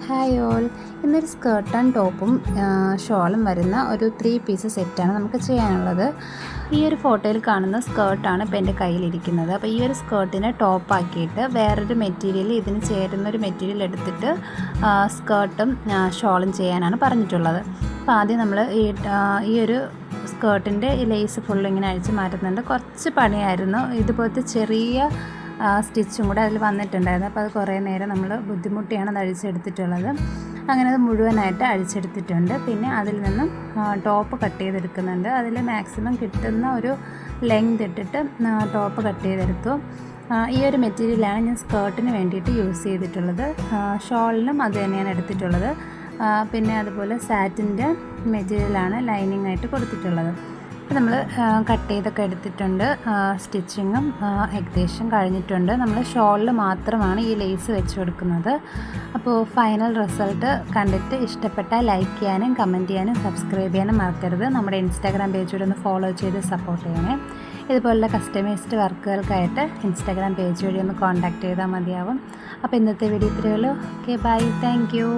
Hi all, ഇന്നൊരു skirt and ടോപ്പും ഷോളും വരുന്ന ഒരു 3 പീസ് സെറ്റാണ് നമുക്ക് ചെയ്യാനുള്ളത്. ഈ ഒരു ഫോട്ടോയിൽ കാണുന്ന സ്കേർട്ടാണ് ഇപ്പോൾ എൻ്റെ കയ്യിലിരിക്കുന്നത്. അപ്പോൾ ഈ ഒരു സ്കേർട്ടിനെ ടോപ്പാക്കിയിട്ട് വേറൊരു മെറ്റീരിയൽ ഇതിന് ചേരുന്നൊരു മെറ്റീരിയൽ എടുത്തിട്ട് സ്കേർട്ടും ഷോളും ചെയ്യാനാണ് പറഞ്ഞിട്ടുള്ളത്. അപ്പോൾ ആദ്യം നമ്മൾ ഈ ഒരു സ്കേർട്ടിൻ്റെ ഈ ലേസ് ഫുള്ള് ഇങ്ങനെ അഴിച്ച് മാറ്റുന്നുണ്ട്. കുറച്ച് പണിയായിരുന്നു. ഇതുപോലത്തെ ചെറിയ സ്റ്റിച്ചും കൂടെ അതിൽ വന്നിട്ടുണ്ടായിരുന്നു. അപ്പോൾ അത് കുറേ നേരം നമ്മൾ ബുദ്ധിമുട്ടിയാണ് അത് അഴിച്ചെടുത്തിട്ടുള്ളത്. അങ്ങനെ അത് മുഴുവനായിട്ട് അഴിച്ചെടുത്തിട്ടുണ്ട്. പിന്നെ അതിൽ നിന്നും ടോപ്പ് കട്ട് ചെയ്തെടുക്കുന്നുണ്ട്. അതിൽ മാക്സിമം കിട്ടുന്ന ഒരു ലെങ്ത് ഇട്ടിട്ട് ടോപ്പ് കട്ട് ചെയ്തെടുത്തു. ഈ ഒരു മെറ്റീരിയലാണ് ഞാൻ സ്കേർട്ടിന് വേണ്ടിയിട്ട് യൂസ് ചെയ്തിട്ടുള്ളത്. ഷോളിനും അത് തന്നെയാണ് എടുത്തിട്ടുള്ളത്. പിന്നെ അതുപോലെ സാറ്റിൻ്റെ മെറ്റീരിയലാണ് ലൈനിങ് ആയിട്ട് കൊടുത്തിട്ടുള്ളത്. അപ്പോൾ നമ്മൾ കട്ട് ചെയ്തൊക്കെ എടുത്തിട്ടുണ്ട്. സ്റ്റിച്ചിങ്ങും ഏകദേശം കഴിഞ്ഞിട്ടുണ്ട്. നമ്മൾ ഷോളിൽ മാത്രമാണ് ഈ ലേസ് വെച്ച് കൊടുക്കുന്നത്. അപ്പോൾ ഫൈനൽ റിസൾട്ട് കണ്ടിട്ട് ഇഷ്ടപ്പെട്ടാൽ ലൈക്ക് ചെയ്യാനും കമൻറ്റ് ചെയ്യാനും സബ്സ്ക്രൈബ് ചെയ്യാനും മറക്കരുത്. നമ്മുടെ ഇൻസ്റ്റാഗ്രാം പേജ് ഒന്ന് ഫോളോ ചെയ്ത് സപ്പോർട്ട് ചെയ്യണേ. ഇതുപോലുള്ള കസ്റ്റമൈസ്ഡ് വർക്കുകൾക്കായിട്ട് ഇൻസ്റ്റാഗ്രാം പേജ് വഴി ഒന്ന് കോൺടാക്റ്റ് ചെയ്താൽ മതിയാവും. അപ്പോൾ ഇന്നത്തെ വീഡിയോ ഇത്രയേ ഉള്ളൂ. Okay, bye, thank U.